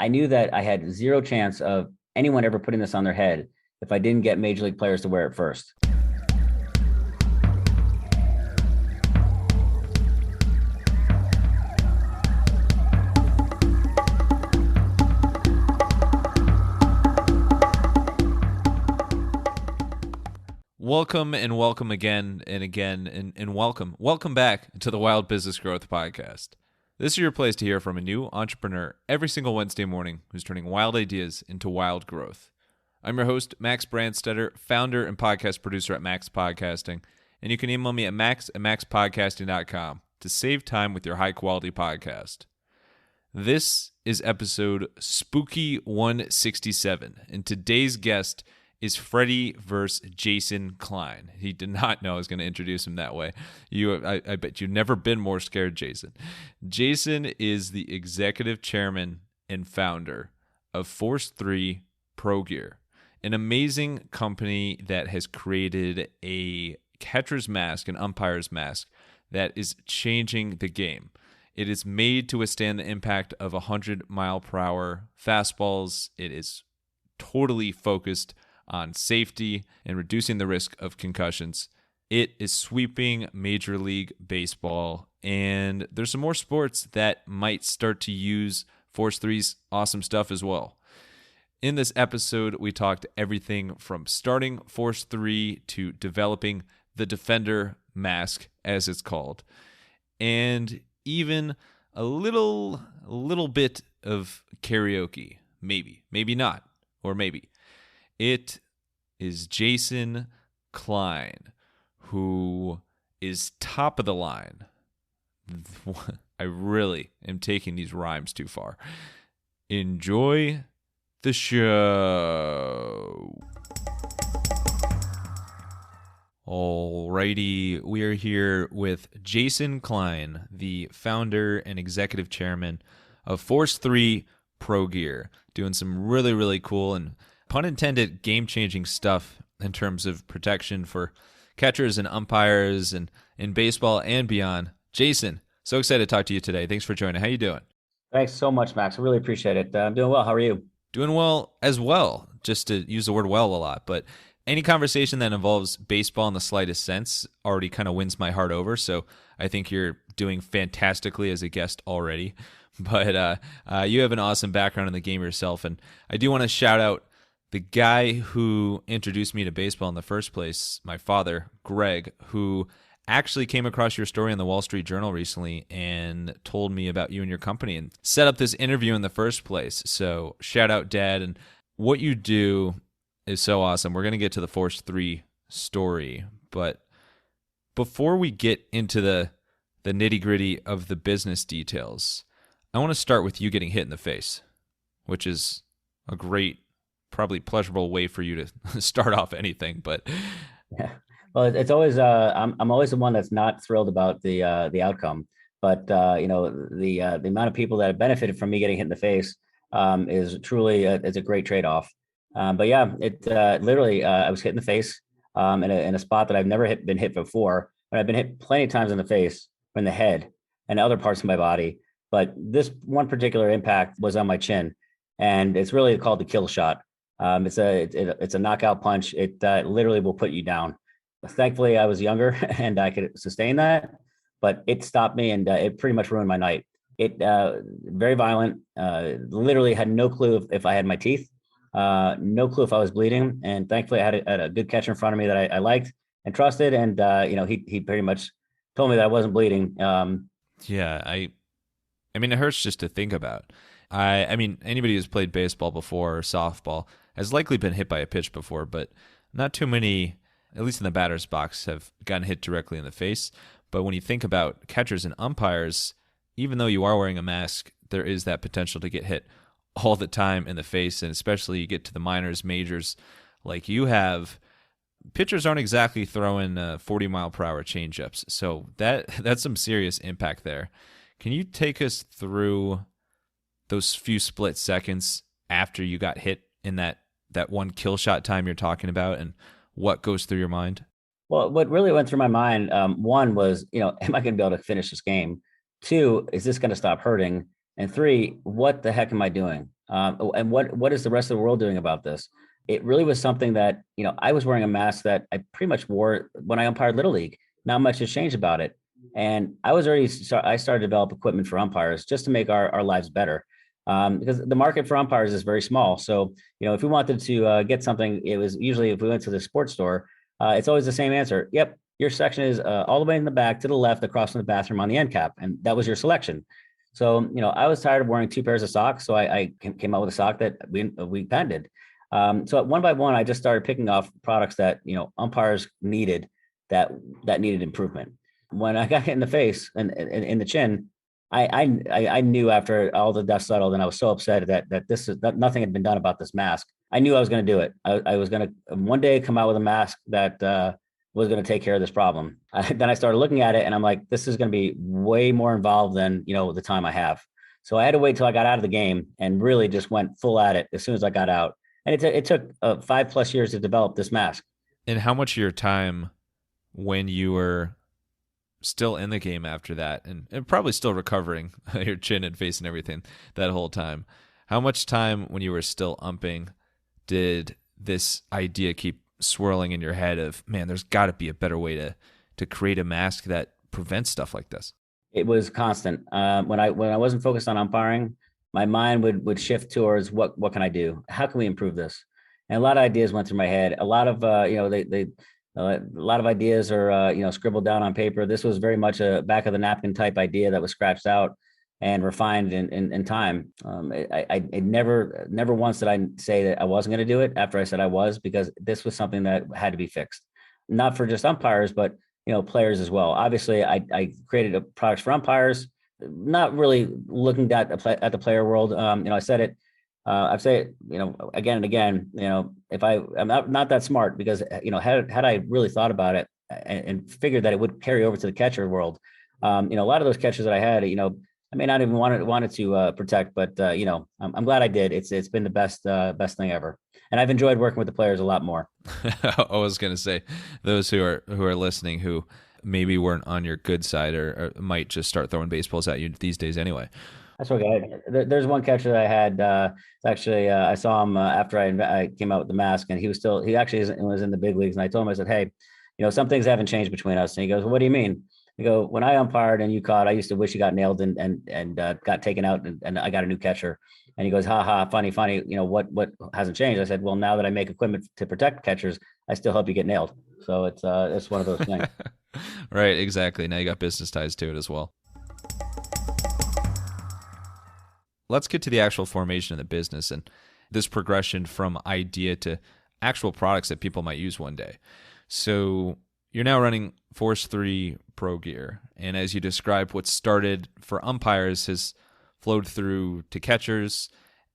I knew that I had zero chance of anyone ever putting this on their head if I didn't get major league players to wear it first. Welcome and welcome again and again and welcome. Welcome back to the Wild Business Growth Podcast. This is your place to hear from a new entrepreneur every single Wednesday morning who's turning wild ideas into wild growth. I'm your host, Max Branstetter, founder and podcast producer at MaxPodcasting, and you can email me at max@maxpodcasting.com to save time with your high-quality podcast. This is episode Spooky 167, and today's guest is Freddie versus Jason Klein. He did not know I was going to introduce him that way. I bet you've never been more scared, Jason. Jason is the executive chairman and founder of Force3 Pro Gear, an amazing company that has created a catcher's mask, an umpire's mask, that is changing the game. It is made to withstand the impact of 100-mile-per-hour fastballs. It is totally focused on safety and reducing the risk of concussions. It is sweeping Major League Baseball, and there's some more sports that might start to use Force 3's awesome stuff as well. In this episode, we talked everything from starting Force 3 to developing the Defender mask, as it's called, and even a little bit of karaoke, maybe not, or maybe. It is Jason Klein, who is top of the line. I really am taking these rhymes too far. Enjoy the show. Alrighty, we are here with Jason Klein, the founder and executive chairman of Force 3 Pro Gear, doing some really, really cool and pun intended, game-changing stuff in terms of protection for catchers and umpires and in baseball and beyond. Jason, so excited to talk to you today. Thanks for joining. How you doing? Thanks so much, Max. I really appreciate it. I'm doing well. How are you? Doing well as well, just to use the word well a lot. But any conversation that involves baseball in the slightest sense already kind of wins my heart over. So I think you're doing fantastically as a guest already. But you have an awesome background in the game yourself. And I do want to shout out the guy who introduced me to baseball in the first place, my father, Greg, who actually came across your story in the Wall Street Journal recently and told me about you and your company and set up this interview in the first place. So shout out, Dad. And what you do is so awesome. We're going to get to the Force 3 story. But before we get into the nitty-gritty of the business details, I want to start with you getting hit in the face, which is a great, probably pleasurable way for you to start off anything. But yeah, well, it's always I'm always the one that's not thrilled about the outcome. But the amount of people that have benefited from me getting hit in the face is truly it's a great trade-off. But yeah, it literally I was hit in the face in a spot that I've never been hit before, but I've been hit plenty of times in the face, or in the head, and other parts of my body. But this one particular impact was on my chin, and it's really called the kill shot. It's a knockout punch. It literally will put you down. Thankfully, I was younger and I could sustain that, but it stopped me and it pretty much ruined my night. It very violent. Literally had no clue if I had my teeth. No clue if I was bleeding. And thankfully, I had a good catcher in front of me that I liked and trusted. And he pretty much told me that I wasn't bleeding. Yeah, I mean, it hurts just to think about. I mean, anybody who's played baseball before or softball has likely been hit by a pitch before, but not too many, at least in the batter's box, have gotten hit directly in the face. But when you think about catchers and umpires, even though you are wearing a mask, there is that potential to get hit all the time in the face, and especially you get to the minors, majors, like you have. Pitchers aren't exactly throwing 40-mile-per-hour changeups, so that's some serious impact there. Can you take us through those few split seconds after you got hit in that one kill shot time you're talking about, and what goes through your mind? Well, what really went through my mind, one was, am I going to be able to finish this game? Two, is this going to stop hurting? And three, what the heck am I doing? And what is the rest of the world doing about this? It really was something that, I was wearing a mask that I pretty much wore when I umpired Little League. Not much has changed about it. And I started to develop equipment for umpires just to make our lives better. Because the market for umpires is very small. So, if we wanted to get something, it was usually if we went to the sports store, it's always the same answer. Yep, your section is all the way in the back to the left across from the bathroom on the end cap. And that was your selection. So, I was tired of wearing two pairs of socks. So I came out with a sock that we patented. So one by one, I just started picking off products that, umpires needed that needed improvement. When I got hit in the face and in the chin, I knew after all the dust settled, and I was so upset that nothing had been done about this mask. I knew I was going to do it. I was going to one day come out with a mask that was going to take care of this problem. Then I started looking at it, and I'm like, this is going to be way more involved than the time I have. So I had to wait till I got out of the game and really just went full at it as soon as I got out. And it took 5+ years to develop this mask. And how much of your time when you were still in the game after that, and probably still recovering your chin and face and everything that whole time, how much time when you were still umping did this idea keep swirling in your head of, man, there's got to be a better way to create a mask that prevents stuff like this? It was constant. When I wasn't focused on umpiring, my mind would shift towards what can I do? How can we improve this? And a lot of ideas went through my head. A lot of a lot of ideas are scribbled down on paper. This was very much a back of the napkin type idea that was scratched out and refined in time. I never once did I say that I wasn't going to do it after I said I was, because this was something that had to be fixed, not for just umpires, but players as well. Obviously, I created products for umpires, not really looking at the player world. I said it. I've said it, again and again. If I'm not that smart, because had I really thought about it and figured that it would carry over to the catcher world, a lot of those catchers that I had, I may not even wanted to protect, but I'm glad I did. It's been the best thing ever, and I've enjoyed working with the players a lot more. I was going to say, those who are listening who maybe weren't on your good side or might just start throwing baseballs at you these days anyway. That's okay. There's one catcher that I had. Actually, I saw him after I came out with the mask, and he actually was in the big leagues. And I told him, I said, hey, some things haven't changed between us. And he goes, well, what do you mean? I go, when I umpired and you caught, I used to wish you got nailed and got taken out, and I got a new catcher. And he goes, ha ha, funny. What hasn't changed? I said, well, now that I make equipment to protect catchers, I still help you get nailed. So it's one of those things. Right, exactly. Now you got business ties to it as well. Let's get to the actual formation of the business and this progression from idea to actual products that people might use one day. So you're now running Force3 Pro Gear. And as you described, what started for umpires has flowed through to catchers.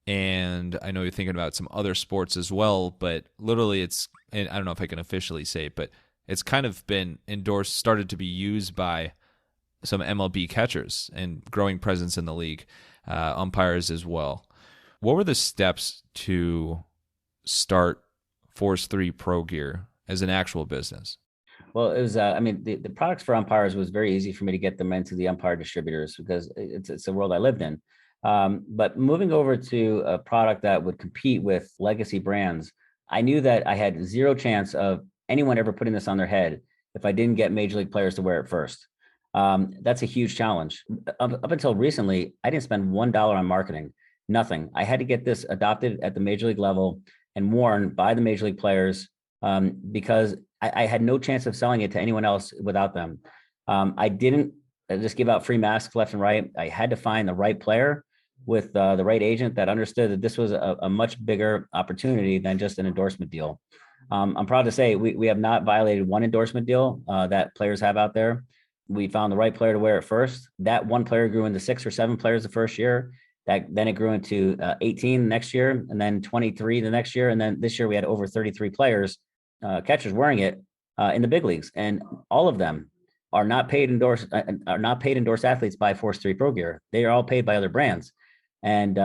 And I know you're thinking about some other sports as well, but literally and I don't know if I can officially say it, but it's kind of been endorsed, started to be used by some MLB catchers and growing presence in the league. Umpires as well. What were the steps to start Force3 Pro Gear as an actual business? Well, it was, the products for umpires was very easy for me to get them into the umpire distributors, because it's the world I lived in. But moving over to a product that would compete with legacy brands, I knew that I had zero chance of anyone ever putting this on their head if I didn't get major league players to wear it first. That's a huge challenge. Up until recently, I didn't spend $1 on marketing, nothing. I had to get this adopted at the major league level and worn by the major league players, because I had no chance of selling it to anyone else without them. I didn't just give out free masks left and right. I had to find the right player with the right agent that understood that this was a much bigger opportunity than just an endorsement deal. I'm proud to say we have not violated one endorsement deal that players have out there. We found the right player to wear it first. That one player grew into 6 or 7 players the first year. Then it grew into 18 next year, and then 23 the next year. And then this year we had over 33 players, catchers wearing it in the big leagues. And all of them are not paid endorsed athletes by Force3 Pro Gear. They are all paid by other brands. And,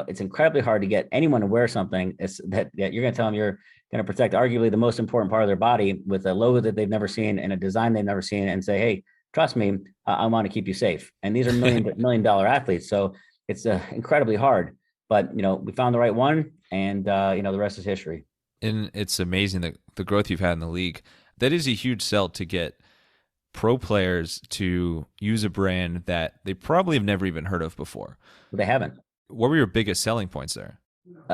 it's incredibly hard to get anyone to wear something that you're going to tell them you're going to protect arguably the most important part of their body with a logo that they've never seen and a design they've never seen, and say, hey, trust me, I want to keep you safe. And these are $1 million athletes. So it's incredibly hard. but we found the right one, and the rest is history. And it's amazing the growth you've had in the league. That is a huge sell to get pro players to use a brand that they probably have never even heard of before. They haven't. What were your biggest selling points there?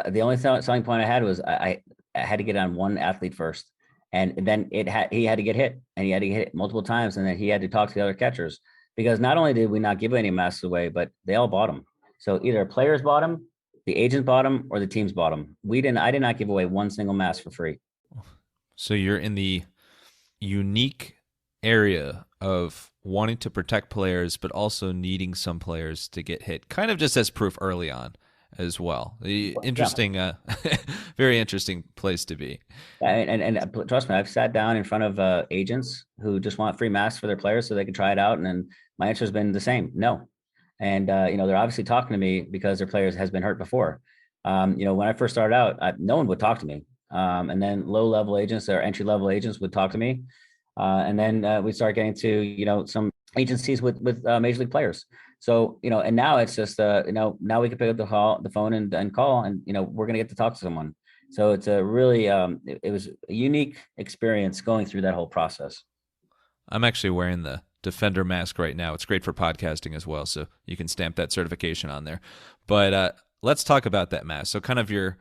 The only selling point I had was I had to get on one athlete first, and then he had to get hit, and he had to get hit multiple times, and then he had to talk to the other catchers, because not only did we not give any masks away, but they all bought them. So either players bought them, the agents bought them, or the teams bought them. I did not give away one single mask for free. So you're in the unique area of wanting to protect players, but also needing some players to get hit, kind of just as proof early on as well. Interesting, very interesting place to be. And trust me, I've sat down in front of agents who just want free masks for their players so they can try it out. And then my answer has been the same, no. And, they're obviously talking to me because their players has been hurt before. When I first started out, no one would talk to me. And then low-level agents or entry-level agents would talk to me. And then we start getting to, some agencies with major league players. So, and now it's just, now we can pick up the phone and call, and, we're going to get to talk to someone. So it's a really, it was a unique experience going through that whole process. I'm actually wearing the Defender mask right now. It's great for podcasting as well, so you can stamp that certification on there. But let's talk about that mask. So kind of your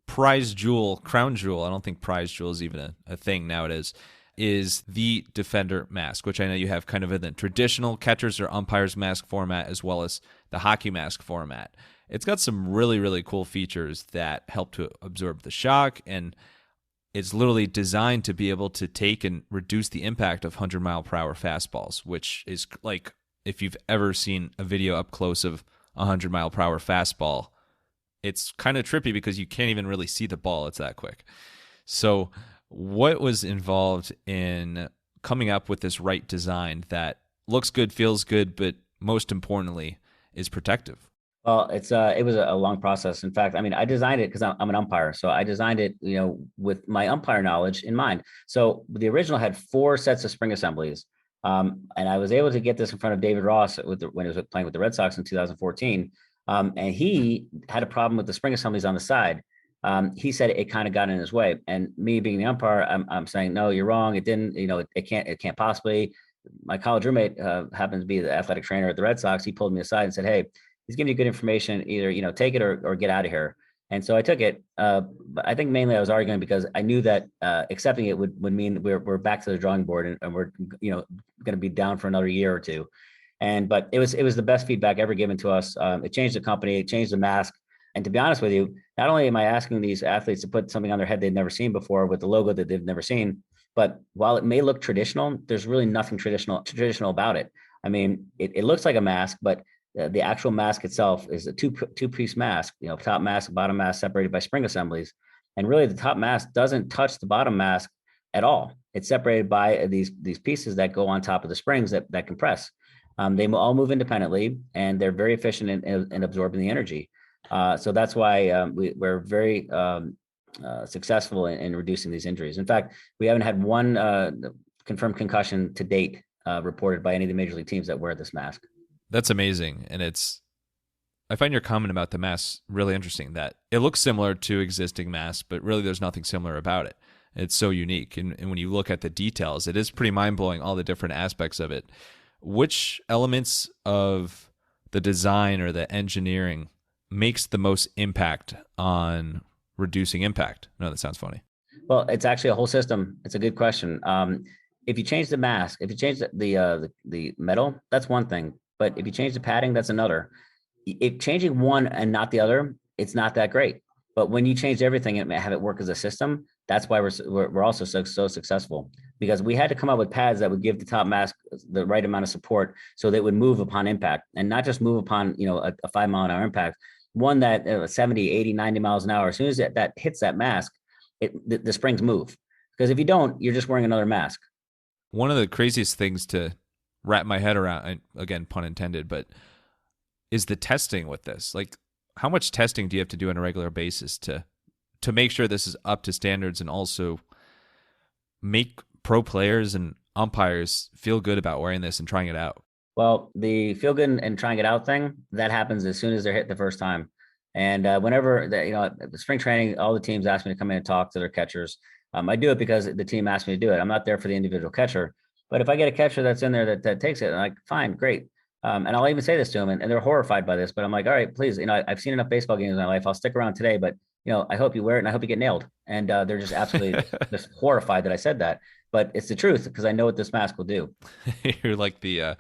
prize jewel, crown jewel, I don't think prize jewel is even a thing nowadays, is the Defender mask, which I know you have kind of in the traditional catchers or umpires mask format as well as the hockey mask format. It's got some really, really cool features that help to absorb the shock, and it's literally designed to be able to take and reduce the impact of 100-mile-per-hour fastballs, which is like if you've ever seen a video up close of a 100-mile-per-hour fastball, it's kind of trippy because you can't even really see the ball. It's that quick. So what was involved in coming up with this right design that looks good, feels good, but most importantly is protective? Well, it was a long process. In fact, I mean, I designed it because I'm an umpire. So I designed it, with my umpire knowledge in mind. So the original had 4 sets of spring assemblies. And I was able to get this in front of David Ross when he was playing with the Red Sox in 2014. And he had a problem with the spring assemblies on the side. He said it kind of got in his way. And me being the umpire, I'm saying, no, you're wrong. It didn't, it can't possibly. My college roommate happens to be the athletic trainer at the Red Sox. He pulled me aside and said, hey, he's giving you good information, either, take it or get out of here. And so I took it. But I think mainly I was arguing because I knew that accepting it would mean we're back to the drawing board, and we're, going to be down for another year or two. But it was the best feedback ever given to us. It changed the company, it changed the mask. And to be honest with you, not only am I asking these athletes to put something on their head they've never seen before with the logo that they've never seen, but while it may look traditional, there's really nothing traditional about it. I mean, it looks like a mask, but the actual mask itself is a two-piece mask, top mask, bottom mask separated by spring assemblies. And really the top mask doesn't touch the bottom mask at all. It's separated by these pieces that go on top of the springs that compress. They all move independently, and they're very efficient in absorbing the energy. So that's why we're very successful in reducing these injuries. In fact, we haven't had one confirmed concussion to date reported by any of the major league teams that wear this mask. That's amazing. And I find your comment about the mask really interesting, that it looks similar to existing masks, but really there's nothing similar about it. It's so unique. And when you look at the details, it is pretty mind-blowing, all the different aspects of it. Which elements of the design or the engineering makes the most impact on reducing impact? No, that sounds funny. Well, it's actually a whole system. It's a good question. If you change the mask, if you change the metal, that's one thing. But if you change the padding, that's another. If changing one and not the other, it's not that great. But when you change everything and have it work as a system, that's why we're also so successful, because we had to come up with pads that would give the top mask the right amount of support so they would move upon impact, and not just move upon, a 5 mile an hour impact, one that 70, 80, 90 miles an hour. As soon as that hits that mask, the springs move. Because if you don't, you're just wearing another mask. One of the craziest things to wrap my head around, again, pun intended, but is the testing with this. Like, how much testing do you have to do on a regular basis to make sure this is up to standards, and also make pro players and umpires feel good about wearing this and trying it out? Well, the feel good and trying it out thing, that happens as soon as they're hit the first time. And whenever the spring training, all the teams ask me to come in and talk to their catchers. I do it because the team asked me to do it. I'm not there for the individual catcher, but if I get a catcher that's in there that takes it, I'm like, fine, great. And I'll even say this to them, and they're horrified by this. But I'm like, all right, please, I've seen enough baseball games in my life. I'll stick around today, but I hope you wear it, and I hope you get nailed. And they're just absolutely just horrified that I said that. But it's the truth because I know what this mask will do. You're like the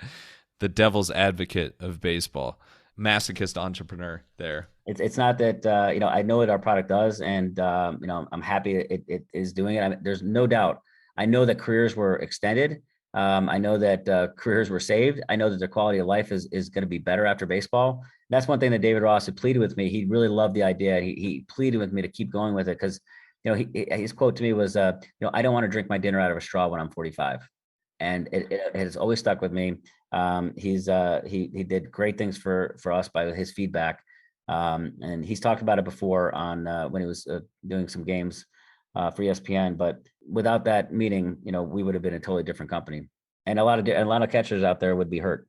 devil's advocate of baseball, masochist entrepreneur there. It's not that I know what our product does, and I'm happy it is doing it. There's no doubt. I know that careers were extended. I know that careers were saved. I know that their quality of life is going to be better after baseball. That's one thing that David Ross had pleaded with me. He really loved the idea. He pleaded with me to keep going with it because his quote to me was, I don't want to drink my dinner out of a straw when I'm 45, and it has always stuck with me. He did great things for us by his feedback. And he's talked about it before on when he was doing some games for ESPN. But without that meeting, we would have been a totally different company, and a lot of catchers out there would be hurt.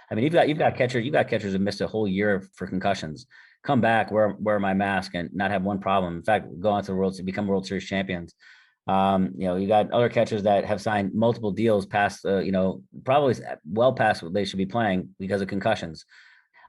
I mean, you've got catchers who missed a whole year for concussions, come back, wear my mask, and not have one problem. In fact, go on to become World Series champions. You got other catchers that have signed multiple deals past, probably well past what they should be playing because of concussions.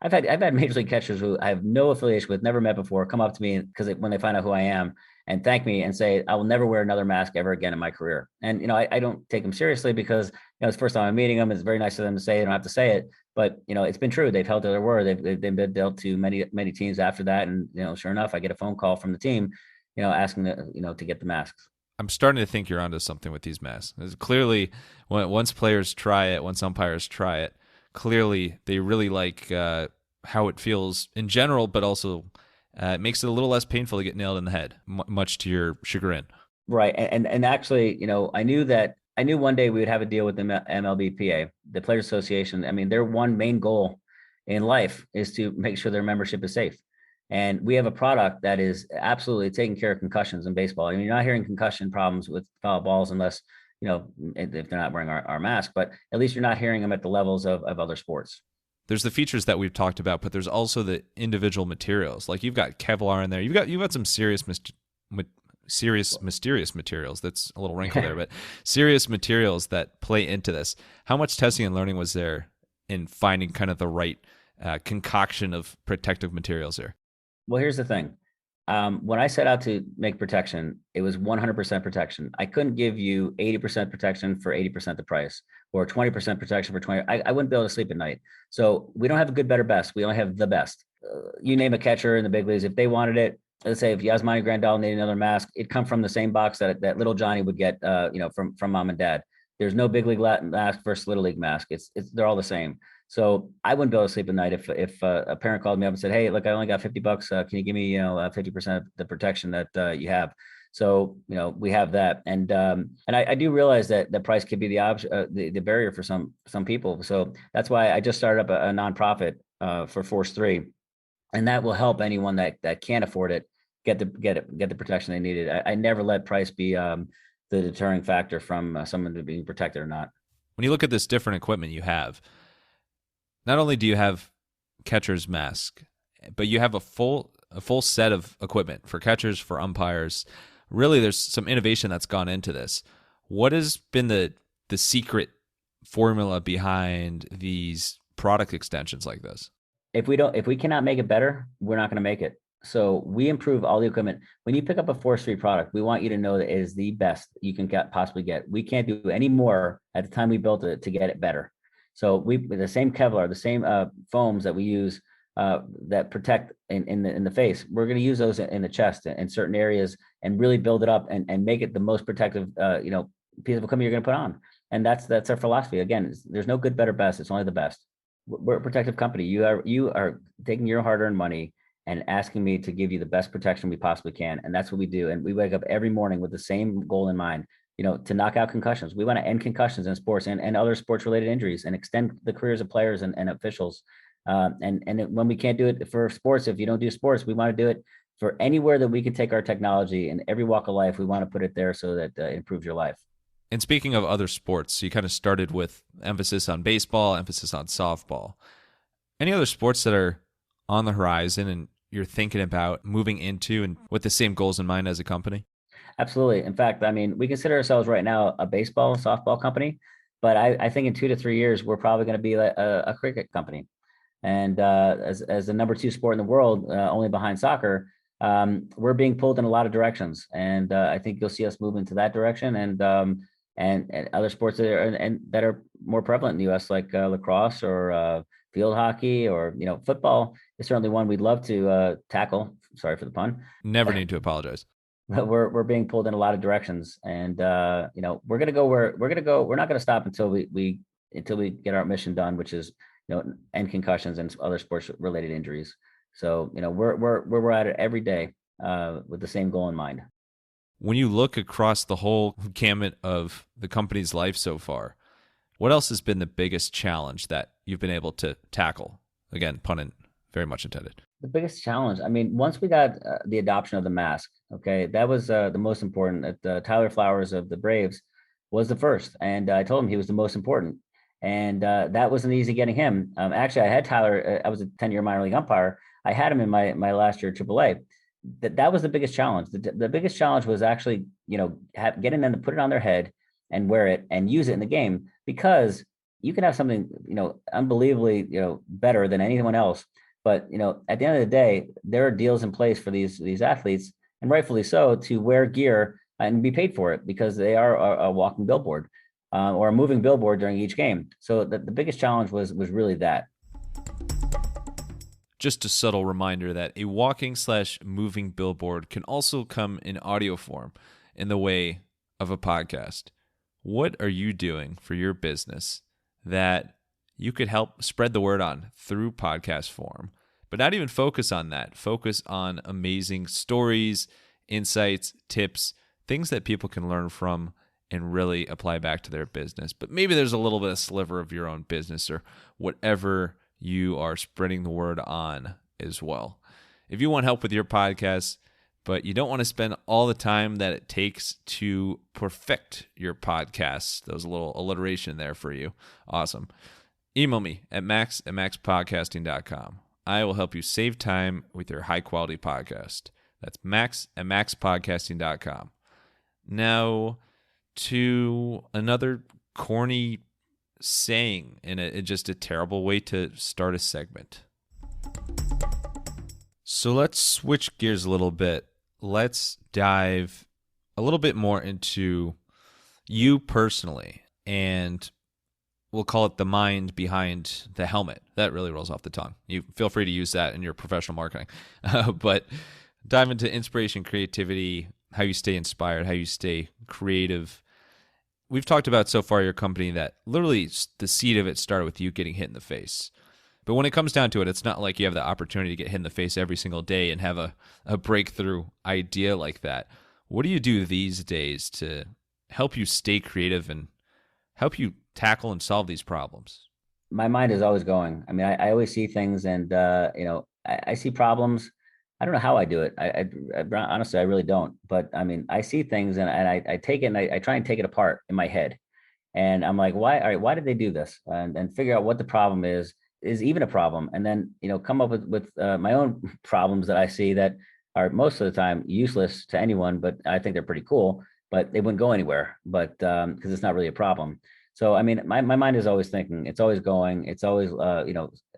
I've had major league catchers who I have no affiliation with, never met before, come up to me because when they find out who I am and thank me and say, I will never wear another mask ever again in my career. And, I don't take them seriously because, it's the first time I'm meeting them. It's very nice of them to say, they don't have to say it, but it's been true. They've held to their word. They've been dealt to many teams after that. And, sure enough, I get a phone call from the team, asking to get the masks. I'm starting to think you're onto something with these masks. Clearly, once players try it, once umpires try it, clearly they really like how it feels in general, but also it makes it a little less painful to get nailed in the head, much to your chagrin. Right. And actually, I knew one day we would have a deal with the MLBPA, the Players Association. I mean, their one main goal in life is to make sure their membership is safe. And we have a product that is absolutely taking care of concussions in baseball. I mean, you're not hearing concussion problems with foul balls unless, if they're not wearing our mask, but at least you're not hearing them at the levels of other sports. There's the features that we've talked about, but there's also the individual materials. Like you've got Kevlar in there. You've got some serious mysterious materials. That's a little wrinkle there, but serious materials that play into this. How much testing and learning was there in finding kind of the right concoction of protective materials here? Well, here's the thing. When I set out to make protection, it was 100% protection. I couldn't give you 80% protection for 80% the price, or 20% protection for 20. I wouldn't be able to sleep at night. So we don't have a good, better, best. We only have the best. You name a catcher in the big leagues, if they wanted it, let's say if Yasmani Grandal needed another mask, it'd come from the same box that little Johnny would get, from mom and dad. There's no big league mask versus little league mask. They're all the same. So I wouldn't be able to sleep at night if a parent called me up and said, "Hey, look, I only got $50. Can you give me 50% of the protection that you have?" So we have that, and I do realize that the price could be the barrier for some people. So that's why I just started up a nonprofit for Force3, and that will help anyone that can't afford it get the protection they needed. I never let price be the deterring factor from someone being protected or not. When you look at this different equipment you have, not only do you have catcher's mask, but you have a full set of equipment for catchers, for umpires. Really, there's some innovation that's gone into this. What has been the secret formula behind these product extensions like this? If we cannot make it better, we're not going to make it. So we improve all the equipment. When you pick up a Force3 product, we want you to know that it is the best you can possibly get. We can't do any more at the time we built it to get it better. So the same Kevlar, the same foams that we use that protect in the face, we're going to use those in the chest in certain areas and really build it up and make it the most protective piece of equipment you're going to put on. And that's our philosophy. Again, there's no good, better, best. It's only the best. We're a protective company. You are taking your hard-earned money and asking me to give you the best protection we possibly can, and that's what we do. And we wake up every morning with the same goal in mind. To knock out concussions. We want to end concussions in sports and other sports related injuries and extend the careers of players and officials. And when we can't do it for sports, if you don't do sports, we want to do it for anywhere that we can take our technology in every walk of life. We want to put it there so that it improves your life. And speaking of other sports, you kind of started with emphasis on baseball, emphasis on softball. Any other sports that are on the horizon and you're thinking about moving into and with the same goals in mind as a company? Absolutely. In fact, I mean, we consider ourselves right now a baseball, softball company, but I think in 2 to 3 years, we're probably going to be like a cricket company. And as the number two sport in the world, only behind soccer, we're being pulled in a lot of directions. And I think you'll see us move into that direction and other sports that are more prevalent in the U.S., like lacrosse or field hockey or, football is certainly one we'd love to tackle. Sorry for the pun. Never need to apologize. But we're being pulled in a lot of directions, and we're gonna go where we're gonna go. We're not gonna stop until we get our mission done, which is end concussions and other sports related injuries. So we're at it every day with the same goal in mind. When you look across the whole gamut of the company's life so far, what else has been the biggest challenge that you've been able to tackle? Again, very much intended. The biggest challenge, I mean, once we got the adoption of the mask, okay, that was the most important. Tyler Flowers of the Braves was the first, and I told him he was the most important, and that wasn't easy getting him. Actually, I had Tyler. I was a 10-year minor league umpire. I had him in my last year at AAA. That was the biggest challenge. The biggest challenge was actually getting them to put it on their head and wear it and use it in the game, because you can have something unbelievably better than anyone else. But at the end of the day, there are deals in place for these athletes, and rightfully so, to wear gear and be paid for it, because they are a walking billboard or a moving billboard during each game. So the biggest challenge was really that. Just a subtle reminder that a walking/moving billboard can also come in audio form in the way of a podcast. What are you doing for your business that you could help spread the word on through podcast form? But not even focus on that. Focus on amazing stories, insights, tips, things that people can learn from and really apply back to their business. But maybe there's a little bit of sliver of your own business or whatever you are spreading the word on as well. If you want help with your podcast, but you don't want to spend all the time that it takes to perfect your podcast, that was a little alliteration there for you. Awesome. Email me at max@maxpodcasting.com. I will help you save time with your high-quality podcast. That's max@maxpodcasting.com. Now, to another corny saying and just a terrible way to start a segment. So let's switch gears a little bit. Let's dive a little bit more into you personally, and we'll call it the mind behind the helmet. That really rolls off the tongue. You feel free to use that in your professional marketing. But dive into inspiration, creativity, how you stay inspired, how you stay creative. We've talked about so far your company that literally the seed of it started with you getting hit in the face. But when it comes down to it, it's not like you have the opportunity to get hit in the face every single day and have a breakthrough idea like that. What do you do these days to help you stay creative and help you tackle and solve these problems? My mind is always going. I mean, I always see things, and I see problems. I don't know how I do it. I honestly, I really don't. But I mean, I see things, and I take it and I try and take it apart in my head, and I'm like, why? All right, why did they do this? And figure out what the problem is even a problem, and then come up with my own problems that I see that are most of the time useless to anyone, but I think they're pretty cool. But they wouldn't go anywhere, but because it's not really a problem. So I mean, my mind is always thinking. It's always going. It's always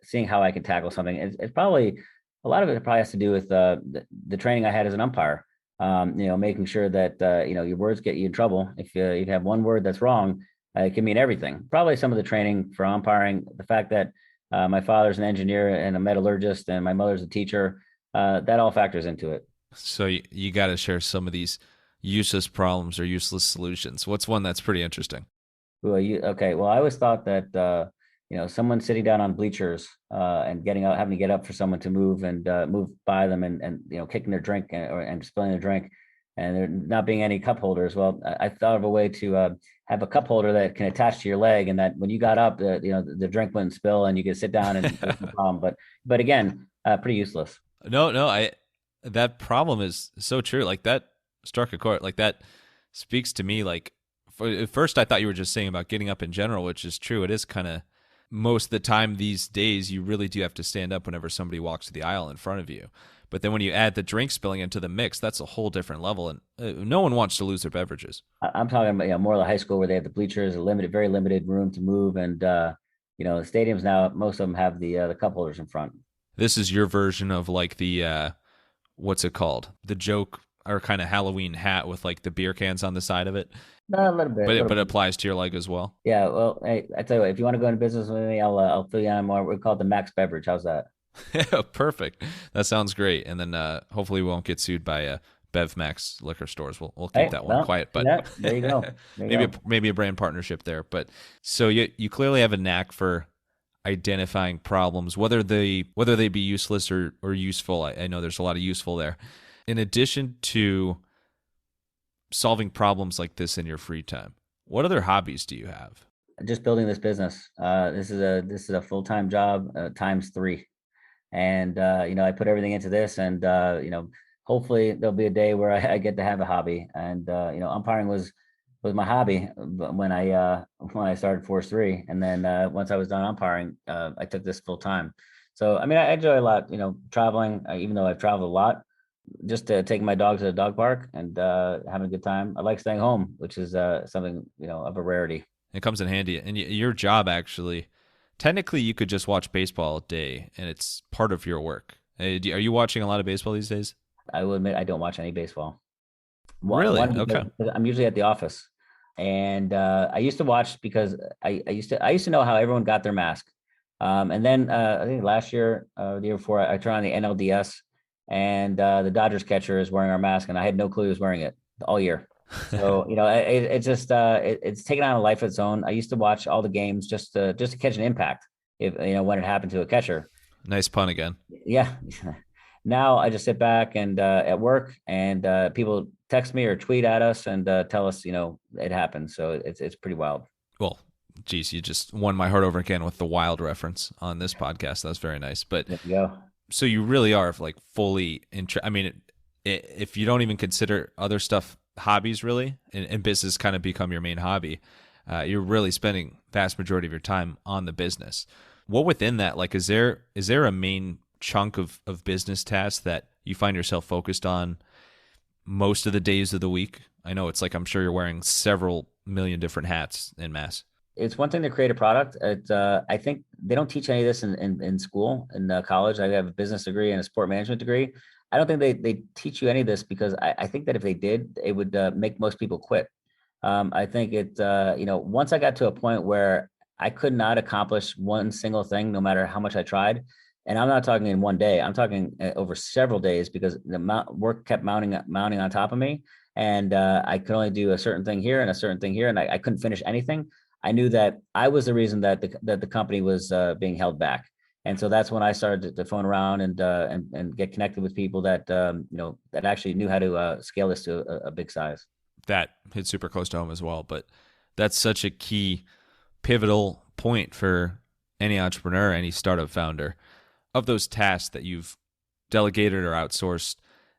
seeing how I can tackle something. It's probably a lot of it probably has to do with the training I had as an umpire. Making sure that your words get you in trouble. If you have one word that's wrong, it can mean everything. Probably some of the training for umpiring, the fact that my father's an engineer and a metallurgist, and my mother's a teacher, that all factors into it. So you got to share some of these useless problems or useless solutions. What's one that's pretty interesting? Well, okay. Well, I always thought that someone sitting down on bleachers and getting up, having to get up for someone to move and move by them, and kicking their drink and spilling their drink, and there not being any cup holders. Well, I thought of a way to have a cup holder that can attach to your leg, and that when you got up, the drink wouldn't spill, and you could sit down and there's no problem. But again, pretty useless. No, that problem is so true. Like that struck a chord. Like that speaks to me. Like at first, I thought you were just saying about getting up in general, which is true. It is kind of most of the time these days, you really do have to stand up whenever somebody walks to the aisle in front of you. But then when you add the drink spilling into the mix, that's a whole different level. And no one wants to lose their beverages. I'm talking about, more like high school where they have the bleachers, a limited, very limited room to move, and the stadiums now, most of them have the cup holders in front. This is your version of like the what's it called? The joke or kind of Halloween hat with like the beer cans on the side of it. No, a little bit, But it applies to your leg as well. Yeah, well, hey, I tell you what, if you want to go into business with me, I'll fill you on more. We call it the Max Beverage. How's that? Perfect. That sounds great. And then hopefully we won't get sued by BevMax liquor stores. We'll keep that one quiet. But yeah, there you go. Maybe a brand partnership there. But so you clearly have a knack for identifying problems, whether they be useless or useful. I know there's a lot of useful there. In addition to solving problems like this in your free time, what other hobbies do you have? Just building this business. This is a full-time job times three, and I put everything into this, and hopefully there'll be a day where I get to have a hobby. And umpiring was my hobby when I started Force 3, and then once I was done umpiring, I took this full time. So I mean, I enjoy a lot, traveling. Even though I've traveled a lot, just taking my dog to the dog park and having a good time. I like staying home, which is something of a rarity. It comes in handy. And your job, actually, technically you could just watch baseball all day and it's part of your work. Are you watching a lot of baseball these days? I will admit I don't watch any baseball. Really? Okay. I'm usually at the office, and I used to watch because I used to know how everyone got their mask. And then I think last year, the year before, I turned on the NLDS, and the Dodgers catcher is wearing our mask, and I had no clue he was wearing it all year. So it's just it's taken on a life of its own. I used to watch all the games just to catch an impact if when it happened to a catcher. Nice pun again. Yeah. Now I just sit back and at work, and people text me or tweet at us and tell us it happened. So it's pretty wild. Well, geez, you just won my heart over again with the wild reference on this podcast. That's very nice. But there you go. So you really are like fully I mean, if you don't even consider other stuff hobbies really, and business kind of become your main hobby, you're really spending vast majority of your time on the business. What within that, like, is there a main chunk of business tasks that you find yourself focused on most of the days of the week? I know it's like, I'm sure you're wearing several million different hats in mass. It's one thing to create a product. I think they don't teach any of this in school, in college. I have a business degree and a sport management degree. I don't think they teach you any of this because I think that if they did, it would make most people quit. I think once I got to a point where I could not accomplish one single thing, no matter how much I tried. And I'm not talking in one day. I'm talking over several days because the work kept mounting on top of me. And I could only do a certain thing here and a certain thing here. And I couldn't finish anything. I knew that I was the reason that the company was being held back. And so that's when I started to phone around and get connected with people that that actually knew how to scale this to a big size. That hit super close to home as well. But that's such a key pivotal point for any entrepreneur, any startup founder. Of those tasks that you've delegated or outsourced,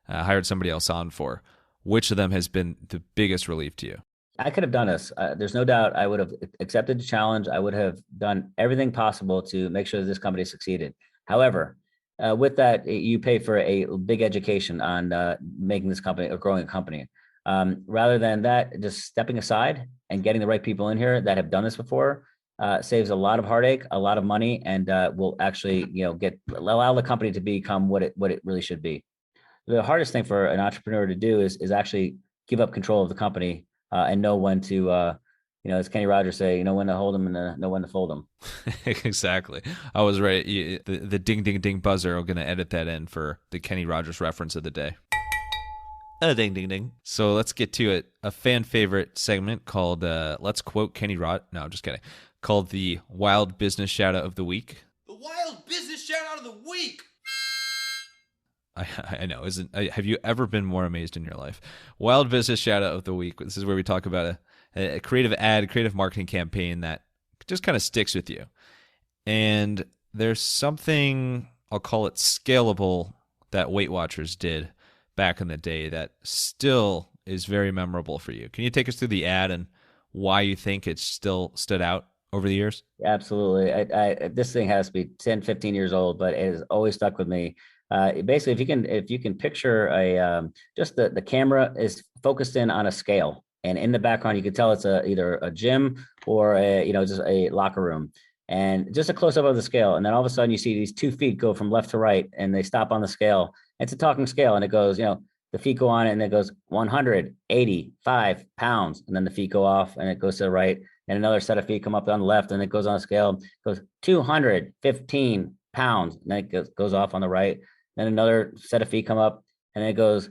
hired somebody else on for, which of them has been the biggest relief to you? I could have done this. There's no doubt I would have accepted the challenge. I would have done everything possible to make sure that this company succeeded. However, with that, you pay for a big education on making this company or growing a company. Rather than that, just stepping aside and getting the right people in here that have done this before saves a lot of heartache, a lot of money, and will actually allow the company to become what it really should be. The hardest thing for an entrepreneur to do is actually give up control of the company and know when to, as Kenny Rogers say, know when to hold them and know when to fold them. Exactly. I was right. The ding, ding, ding buzzer. I'm going to edit that in for the Kenny Rogers reference of the day. Ding, ding, ding. So let's get to it. A fan favorite segment called Let's Quote Kenny Rod. No, I'm just kidding. Called the Wild Business Shout Out of the Week. The Wild Business Shout Out of the Week. I know. Have you ever been more amazed in your life? Wild Business Shout Out of the Week. This is where we talk about a creative ad, creative marketing campaign that just kind of sticks with you. And there's something, I'll call it scalable, that Weight Watchers did back in the day that still is very memorable for you. Can you take us through the ad and why you think it still stood out over the years? Absolutely. This thing has to be 10, 15 years old, but it has always stuck with me. Basically, if you can picture just the camera is focused in on a scale, and in the background you can tell it's either a gym or just a locker room, and just a close up of the scale, and then all of a sudden you see these 2 feet go from left to right, and they stop on the scale. It's a talking scale, and it goes, the feet go on it, and it goes 185 pounds, and then the feet go off, and it goes to the right, and another set of feet come up on the left, and it goes on a scale, it goes 215 pounds, and then it goes off on the right. Then another set of feet come up, and it goes,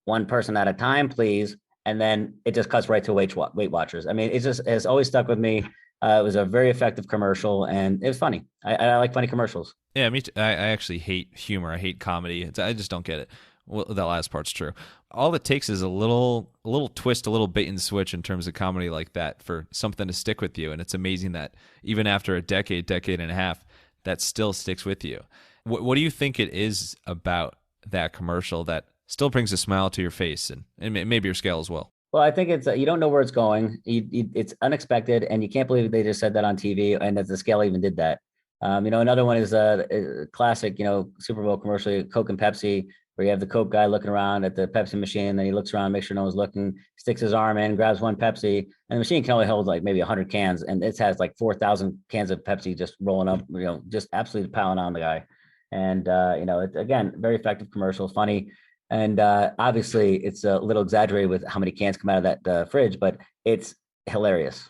one person at a time, please. And then it just cuts right to Weight Watchers. I mean, it's always stuck with me. It was a very effective commercial, and it was funny. I like funny commercials. Yeah, me too. I actually hate humor. I hate comedy. I just don't get it. Well, that last part's true. All it takes is a little twist, a little bait and switch in terms of comedy like that for something to stick with you. And it's amazing that even after a decade and a half, that still sticks with you. What do you think it is about that commercial that still brings a smile to your face and maybe your scale as well? Well, I think it's you don't know where it's going. It's unexpected, and you can't believe they just said that on TV, and that the scale even did that. Another one is a classic, Super Bowl commercial, Coke and Pepsi, where you have the Coke guy looking around at the Pepsi machine, and then he looks around, makes sure no one's looking, sticks his arm in, grabs one Pepsi, and the machine can only hold like maybe 100 cans, and it has like 4,000 cans of Pepsi just rolling up, just absolutely piling on the guy. And it's again very effective commercial, funny, and obviously it's a little exaggerated with how many cans come out of that fridge, but it's hilarious.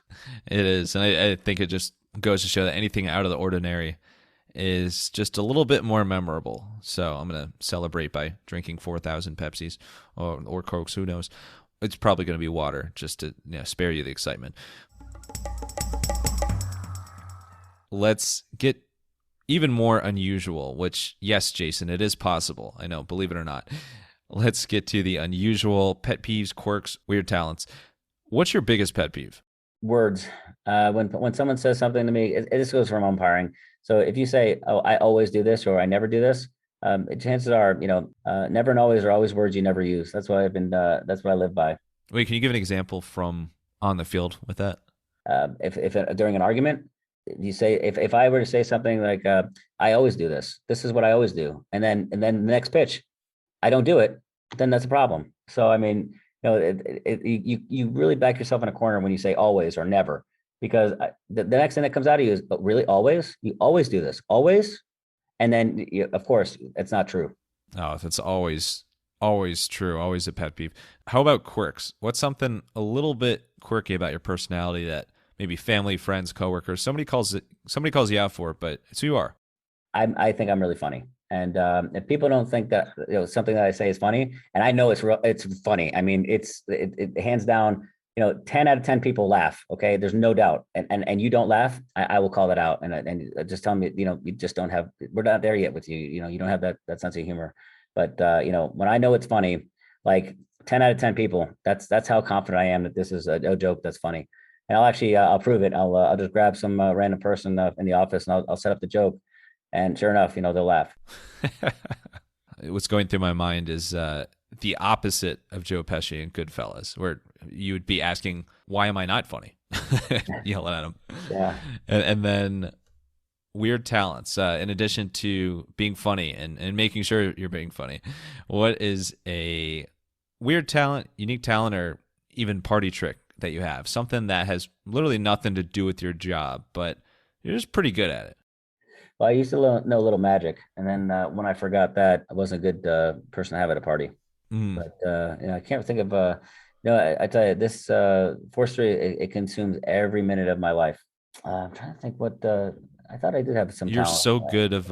It is, and I think it just goes to show that anything out of the ordinary is just a little bit more memorable. So I'm gonna celebrate by drinking 4,000 Pepsis or Cokes. Who knows? It's probably going to be water, just to spare you the excitement. Let's get even more unusual, which, yes, Jason, it is possible. I know, believe it or not. Let's get to the unusual pet peeves, quirks, weird talents. What's your biggest pet peeve? Words. When someone says something to me, this goes from umpiring. So if you say, "Oh, I always do this," or "I never do this," chances are, never and always are always words you never use. That's what that's what I live by. Wait, can you give an example from on the field with that? If during an argument, you say, if I were to say something like, "I always do this. This is what I always do," and then the next pitch, I don't do it, then that's a problem. So I mean, you really back yourself in a corner when you say always or never, because the next thing that comes out of you is, "But really, always? You always do this, always?" And then, of course, it's not true. Oh, if it's always true, always a pet peeve. How about quirks? What's something a little bit quirky about your personality that maybe family, friends, coworkers, somebody calls you out for, but it's who you are? I think I'm really funny. And if people don't think that something that I say is funny, and I know it's funny. I mean, it hands down. 10 out of 10 people laugh. Okay, there's no doubt. And you don't laugh, I will call that out. And just tell me, you just don't have. We're not there yet with you. You don't have that sense of humor. But when I know it's funny, like 10 out of 10 people, that's how confident I am that this is a joke that's funny. And I'll prove it. I'll just grab some random person in the office, and I'll set up the joke. And sure enough, they'll laugh. What's going through my mind is the opposite of Joe Pesci in Goodfellas, where you would be asking, "Why am I not funny?" Yelling at him. Yeah. And then weird talents. In addition to being funny and making sure you're being funny, what is a weird talent, unique talent, or even party trick that you have? Something that has literally nothing to do with your job, but you're just pretty good at it. Well, I used to know a little magic, and then when I forgot that, I wasn't a good person to have at a party. But I can't think of I tell you, this Force 3, it consumes every minute of my life. I'm trying to think what I thought I did have some. You're talent. so good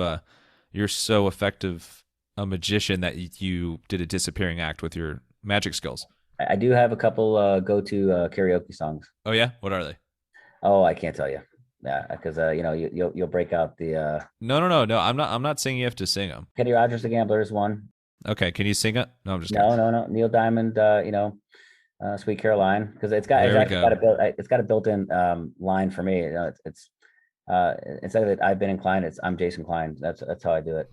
you're so effective a magician that you did a disappearing act with your magic skills. I do have a couple go-to karaoke songs. Oh yeah, what are they? Oh, I can't tell you. Yeah, because you'll break out the. No. I'm not saying you have to sing them. Kenny Rogers, the Gambler, is one. Okay, can you sing it? No, I'm just no. Neil Diamond, Sweet Caroline, because it's got a built-in line for me. It's instead of I've been in Klein, it's I'm Jason Klein. That's how I do it.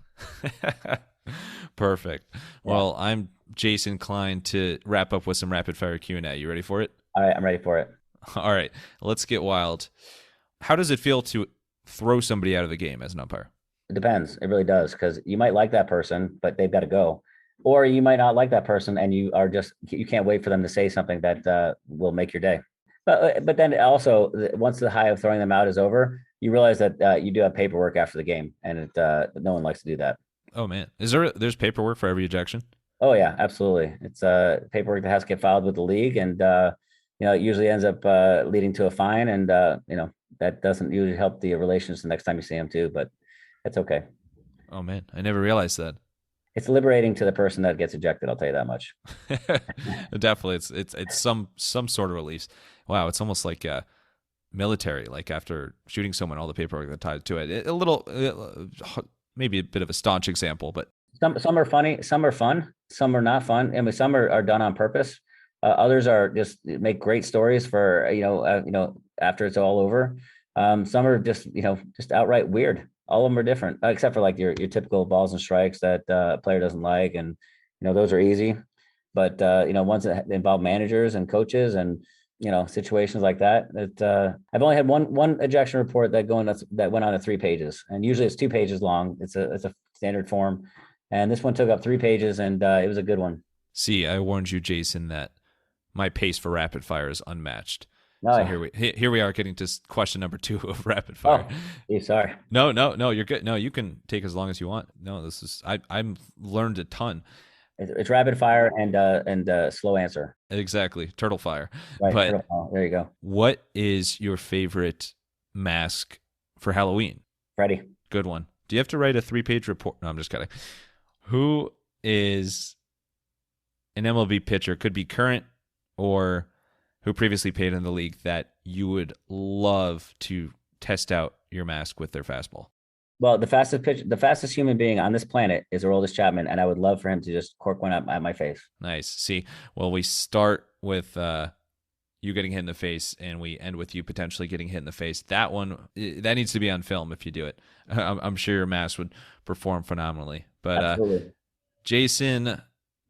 Perfect. Yeah. Well, I'm Jason Klein to wrap up with some rapid fire Q&A. You ready for it? All right, I'm ready for it. All right, let's get wild. How does it feel to throw somebody out of the game as an umpire? It depends. It really does, because you might like that person, but they've got to go, or you might not like that person, and you can't wait for them to say something that will make your day. But then also, once the high of throwing them out is over, you realize that you do have paperwork after the game, and no one likes to do that. Oh man, there's paperwork for every ejection? Oh yeah, absolutely. It's paperwork that has to get filed with the league, and it usually ends up leading to a fine, and that doesn't usually help the relations the next time you see them too. But it's okay. Oh man, I never realized that. It's liberating to the person that gets ejected. I'll tell you that much. Definitely, it's some sort of release. Wow, it's almost like military. Like after shooting someone, all the paperwork that ties to it. A little, maybe a bit of a staunch example, but Some are funny, some are fun, some are not fun. I mean, some are done on purpose. Others are just make great stories for after it's all over. Some are just outright weird. All of them are different, except for like your typical balls and strikes that a player doesn't like, and those are easy. But ones that involve managers and coaches and situations like that. I've only had one ejection report that went on to 3 pages, and usually it's 2 pages long. It's a standard form, and this one took up 3 pages, and it was a good one. See, I warned you, Jason, that my pace for rapid fire is unmatched. No, So here we are getting to question number 2 of rapid fire. Oh, sorry. No, you're good. No, you can take as long as you want. No, this is I've learned a ton. It's rapid fire and slow answer. Exactly, turtle fire. Right. But there you go. what is your favorite mask for Halloween? Freddy. Good one. Do you have to write a 3-page report? No, I'm just kidding. Who is an MLB pitcher? Could be current or who previously played in the league that you would love to test out your mask with their fastball? Well, the fastest human being on this planet is Aroldis Chapman, and I would love for him to just cork one up at my face. Nice. See, well, we start with you getting hit in the face, and we end with you potentially getting hit in the face. That one, that needs to be on film if you do it. I'm sure your mask would perform phenomenally. But Jason,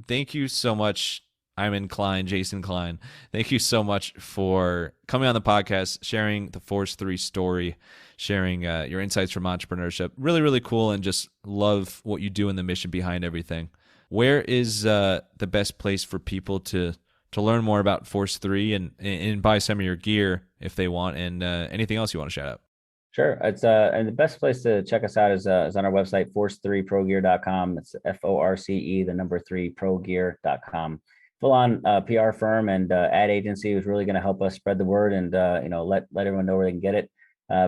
thank you so much. Jason Klein. Thank you so much for coming on the podcast, sharing the Force3 story, sharing your insights from entrepreneurship. Really, really cool, and just love what you do and the mission behind everything. Where is the best place for people to learn more about Force3 and buy some of your gear if they want, and anything else you want to shout out? Sure. It's and the best place to check us out is on our website, force3progear.com. It's FORCE, the number 3 progear.com. Full on PR firm and ad agency who's really going to help us spread the word and let everyone know where they can get it.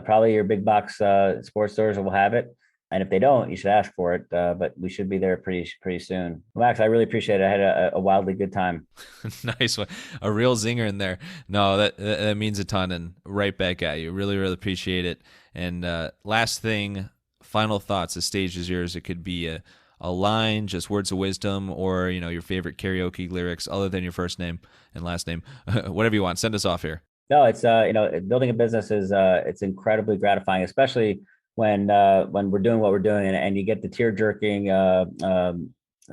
Probably your big box sports stores will have it, and if they don't, you should ask for it. But we should be there pretty soon. Max, I really appreciate it. I had a wildly good time. Nice one, a real zinger in there. No, that means a ton, and right back at you. Really, really appreciate it. And last thing, final thoughts. The stage is yours. It could be a line, just words of wisdom, or your favorite karaoke lyrics other than your first name and last name. Whatever you want. Send us off here. No, it's building a business is it's incredibly gratifying, especially when we're doing what we're doing, and you get the tear jerking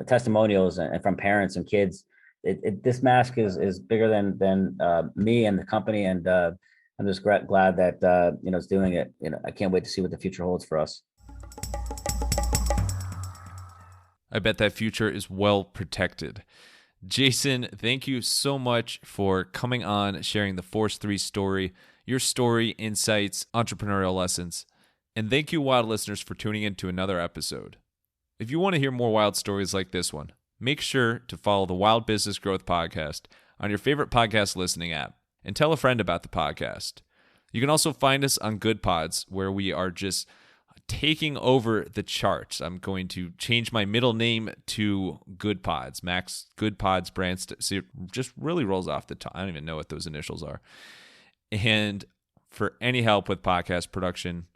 testimonials and from parents and kids. This mask is bigger than me and the company, and I'm just glad that it's doing it. I can't wait to see what the future holds for us. I bet that future is well protected. Jason, thank you so much for coming on, sharing the Force3 story, your story, insights, entrepreneurial lessons. And thank you, Wild listeners, for tuning in to another episode. If you want to hear more wild stories like this one, make sure to follow the Wild Business Growth Podcast on your favorite podcast listening app and tell a friend about the podcast. You can also find us on Good Pods, where we are just taking over the charts. I'm going to change my middle name to Good Pods. Max Good Pods Branstetter. So it just really rolls off the tongue. I don't even know what those initials are. And for any help with podcast production,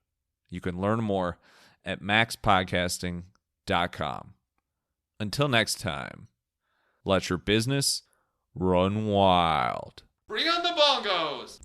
you can learn more at MaxPodcasting.com. Until next time, let your business run wild. Bring on the bongos!